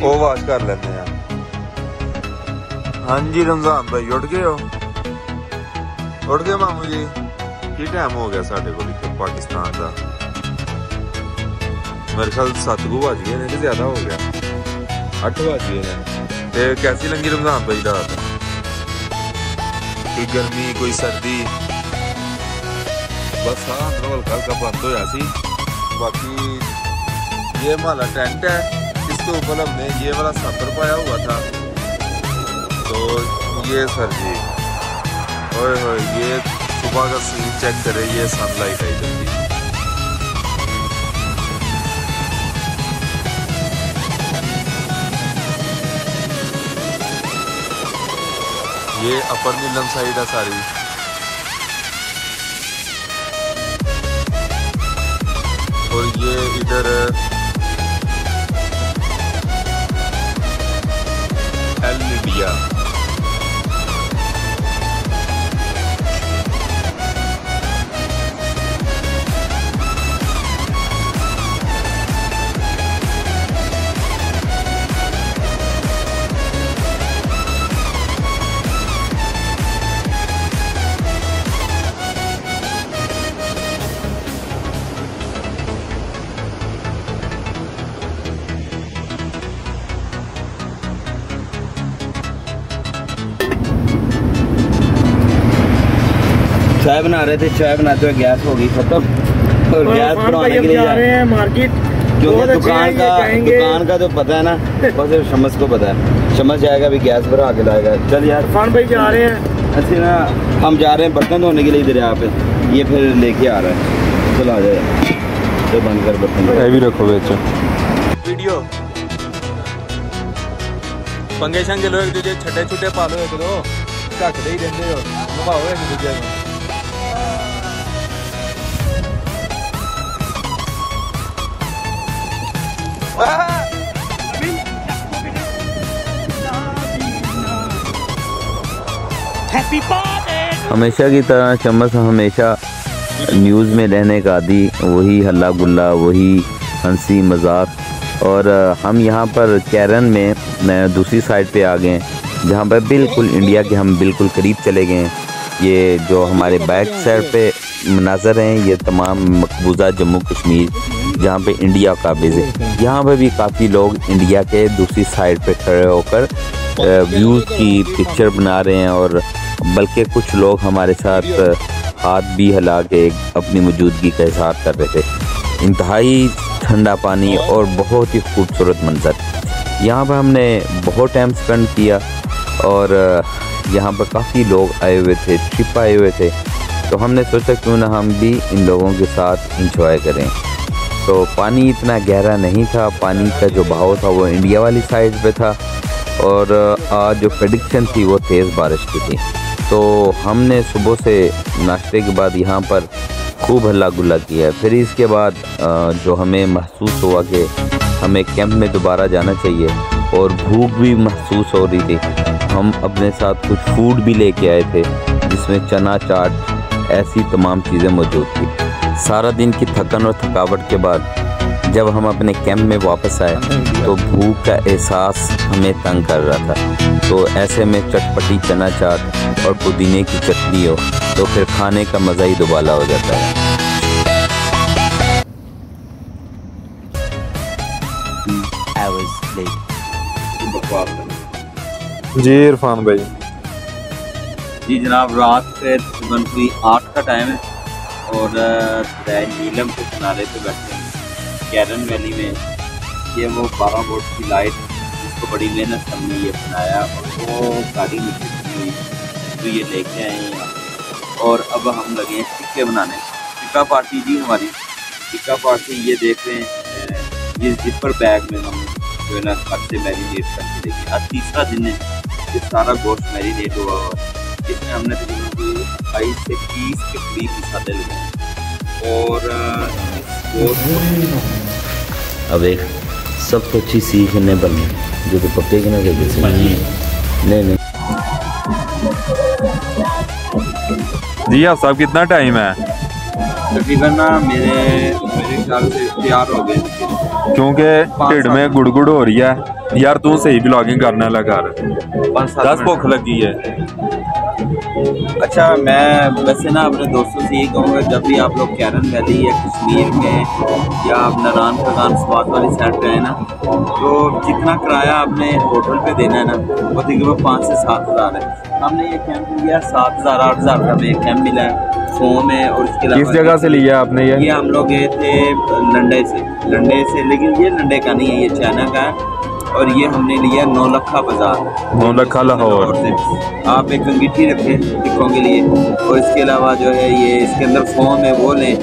वो वाश कर लेते हैं। हाँ जी रमजान भाई उठ गए हो? उठ गए मामू जी? की टाइम हो गया साढ़े को पाकिस्तान का? मेरे ख्याल 7 बज गए ने, ज्यादा हो गया, 8 बज गए ने। कैसी लगी रमजान भाई रात? कोई गर्मी कोई सर्दी? बस हाँ अंदर हल्का हल्का बंद होया सी। बाकी ये हमारा टेंट है, इसके ऊपर हमने ये वाला सफर पाया हुआ था। तो ये सर जी ओए होए, ये सुबह का सीन चेक करे, ये सनलाइट आई जल्दी। ये अपर नीलम साइड है सारी। और ये इधर एल इंडिया। चाय बना रहे थे, चाय बनाते हुए गैस हो गई खत्म और गैस बनवाने के लिए जा रहे हैं मार्केट। क्योंकि दुकान का तो पता है ना, बस शमस को पता है। शमस जाएगा भी गैस भरा के लाएगा। चल यार खान भाई जा रहे हैं ऐसे ना, हम जा रहे हैं बर्तन धोने के लिए दरिया पे, ये फिर लेके आ रहा है। चल आ जाए तो बंद कर बर्तन भी रखो बेचो वीडियो पंगे शंगे लो, एक दूजे छठे छुट्टे पालो, एक दो घट दे ही रहते हो, नभाओ एक दूजे में। हमेशा की तरह शमस हमेशा न्यूज़ में रहने का आदी, वही हल्ला गुल्ला, वही हंसी मजाक। और हम यहाँ पर कैरन में दूसरी साइड पे आ गए, जहाँ पर बिल्कुल इंडिया के हम बिल्कुल करीब चले गए। ये जो हमारे बैक साइड पे मनाज़र हैं, ये तमाम मकबूजा जम्मू कश्मीर जहाँ पे इंडिया काबिज़ है। यहाँ पर भी काफ़ी लोग इंडिया के दूसरी साइड पे खड़े होकर व्यूज़ की पिक्चर बना रहे हैं, और बल्कि कुछ लोग हमारे साथ हाथ भी हिला के अपनी मौजूदगी का इज़हार कर रहे थे। इंतहाई ठंडा पानी और बहुत ही खूबसूरत मंजर। यहाँ पर हमने बहुत टाइम स्पेंड किया और यहाँ पर काफ़ी लोग आए हुए थे, ट्रिप आए हुए थे। तो हमने सोचा क्यों ना हम भी इन लोगों के साथ इंजॉय करें। तो पानी इतना गहरा नहीं था, पानी का जो बहाव था वो इंडिया वाली साइड पे था, और आज जो प्रेडिक्शन थी वो तेज़ बारिश की थी। तो हमने सुबह से नाश्ते के बाद यहाँ पर खूब हल्ला गुल्ला किया। फिर इसके बाद जो हमें महसूस हुआ कि हमें कैंप में दोबारा जाना चाहिए, और भूख भी महसूस हो रही थी। हम अपने साथ कुछ फूड भी लेके आए थे, जिसमें चना चाट ऐसी तमाम चीज़ें मौजूद थी। सारा दिन की थकन और थकावट के बाद जब हम अपने कैंप में वापस आए तो भूख का एहसास हमें तंग कर रहा था। तो ऐसे में चटपटी चना चाट और पुदीने की चटनी हो तो फिर खाने का मज़ा ही दुबाला हो जाता है। जी इरफान भाई। जी जनाब, रात के तकरीबन कोई 8 का टाइम है और नीलम के किनारे पे बैठे हैं कैरन वैली में। ये वो 12 वोल्ट की लाइट जिसको बड़ी मेहनत हमने ये बनाया, और वो गाड़ी में हुई तो ये लेके आए हैं यहाँ। और अब हम लगे हैं टिक्के बनाने। टिक्का पार्टी जी हमारी टिक्का पार्टी, ये देख रहे हैं ये जिपर बैग में हम जो है ना घर से मैरिनेट करके देखें। आज तीसरा दिन है, ये सारा गोश्त मैरिनेट हुआ हुआ है। इसमें हमने तकरीबन 22 से 30 के करीब मसाले लगाए। और अब एक सब तो अच्छी सीखने बनी जो तो पक्के के ना नहीं। जी आप साहब कितना टाइम है? तकरीबन ना मेरे ख्याल से तैयार हो गए, क्योंकि ढिड में गुड़गुड़ हो रही है। यार तू सही ब्लॉगिंग करने लगा रहा 10 भुख लगी है। अच्छा, मैं वैसे ना अपने दोस्तों से ये कहूँगा, जब भी आप लोग कैरन वैली या कश्मीर में या आप नारायण खदान स्वाद वाली साइड पे है ना, तो जितना किराया आपने होटल पे देना है ना, वो तकरीबन 5 से 7 हज़ार है। हमने ये कैंप लिया 7,000 8,000 का हमें कैंप मिला है फोम है। और इसके अलावा किस जगह से लिया आपने ये हम लोग गए थे लंडे से, लेकिन ये लंडे का नहीं है, ये चाइना का है। और ये हमने लिया 9 लखा बाजार, 9 लखा लाहौर से। आप एक अंगीठी रखें टिक्कों के लिए, और इसके अलावा जो है ये इसके अंदर फोम है वो लें।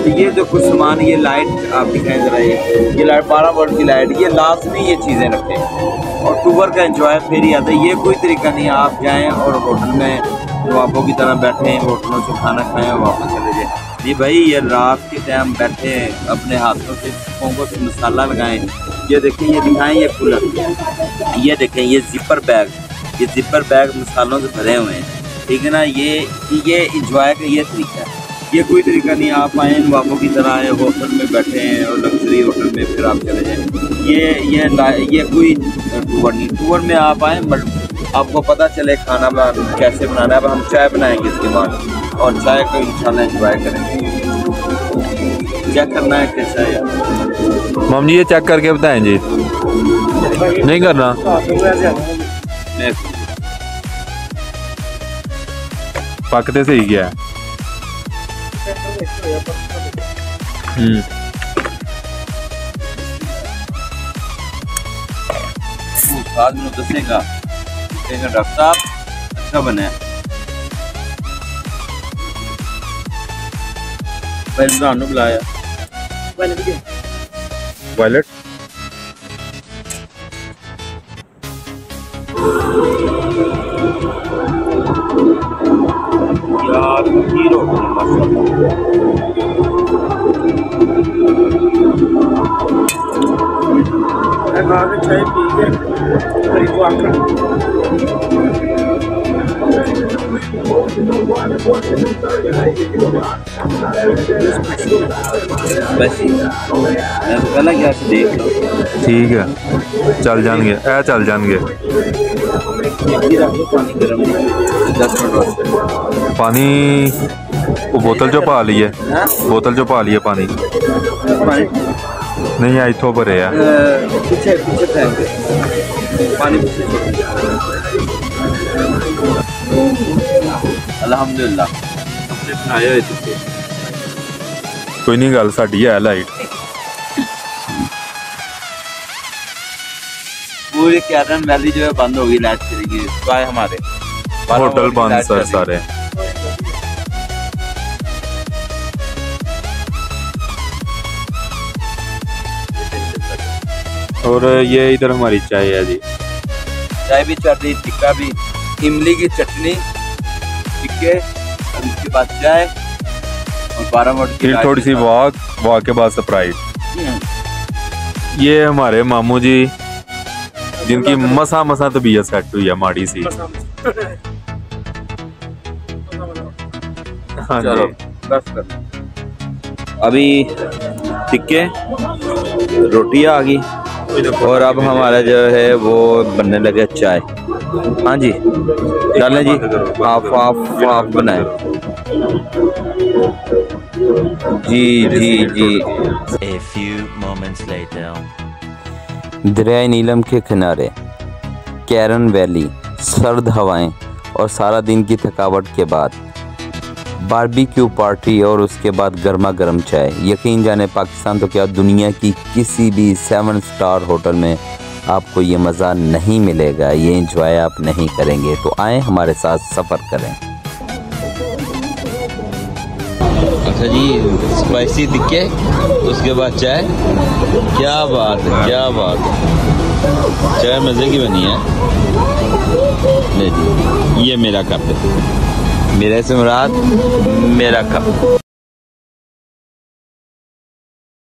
तो ये जो कुछ सामान, ये लाइट आप दिखाएं ज़रा, ये लाइट 12 वोल्ट की लाइट, ये लाजमी ये चीज़ें रखें। और टूर का एंजॉय फिर ही आता है। ये कोई तरीका नहीं है आप जाएँ और होटल में नवाबों की तरह बैठें, होटलों से खाना खाएँ और वापस चले जाएँ। जी भाई, ये रात के टाइम बैठे अपने हाथों से पोंगों से मसाला लगाएं। ये देखें, ये दिखाएं, ये कूलर, ये देखें, ये जिपर बैग मसालों से भरे हुए हैं, ठीक है ना। ये इंजॉय का ये तरीका है। ये कोई तरीका नहीं आप आए नवाबों की तरह आए, होटल में बैठे हैं और लग्जरी होटल में फिर आप चले जाएँ। ये कोई टूर नहीं। टूर में आप आए, आपको पता चले खाना कैसे बनाना है। अब हम चाय बनाएंगे इसके बाद, और चाय को इंशाल्लाह एंजॉय करेंगे। चेक करना है कैसा है यार मम जी, ये चेक करके बताएं जी। नहीं करना पकते से ही गया है। साथ में दसेगा डॉक्टर साहब अच्छा बना है। पहले बुलाया वायलेट यार हीरो चाय पी के पहला क्या देख लो, ठीक है चल जाएंगे चल जाएंगे। पानी वो बोतल जो पा ली है, बोतल जो पा ली है पानी नहीं है इथों भरे है पीछे पानी अल्हम्दुलिल्लाह कोई नहीं गल साडी है लाइट पूरे कैरन वैली जो है बंद होगी, लाइट चलेगी तो हमारे होटल बंद सर सारे। और ये इधर हमारी चाय है जी, चाय भी चल रही, टिक्का भी, इमली की चटनी, टिक्के, और उसके बाद चाय और 12 मिनट की थोड़ी सी वॉक के बाद स्प्राइट। ये हमारे मामू जी जिनकी मसा तबीयत सेट हुई है माड़ी सी। हाँ चलो बस कर। अभी टिक्के रोटी आ गई और अब हमारा जो है वो बनने लगे चाय। हाँ जी डालें जी, हाफ बनाए जी। A few moments later. दरिया नीलम के किनारे कैरन वैली, सर्द हवाएं और सारा दिन की थकावट के बाद बारबेक्यू पार्टी और उसके बाद गर्मा गर्म चाय। यकीन जाने पाकिस्तान तो क्या दुनिया की किसी भी 7 स्टार होटल में आपको ये मज़ा नहीं मिलेगा, ये एंजॉय आप नहीं करेंगे। तो आए हमारे साथ सफ़र करें। अच्छा जी, स्पाइसी टिक्के उसके बाद चाय। क्या बात है, क्या बात है, चाय मज़े की बनी है। ले जी, ये मेरा कप है, मेरे से मुराद मेरा कप।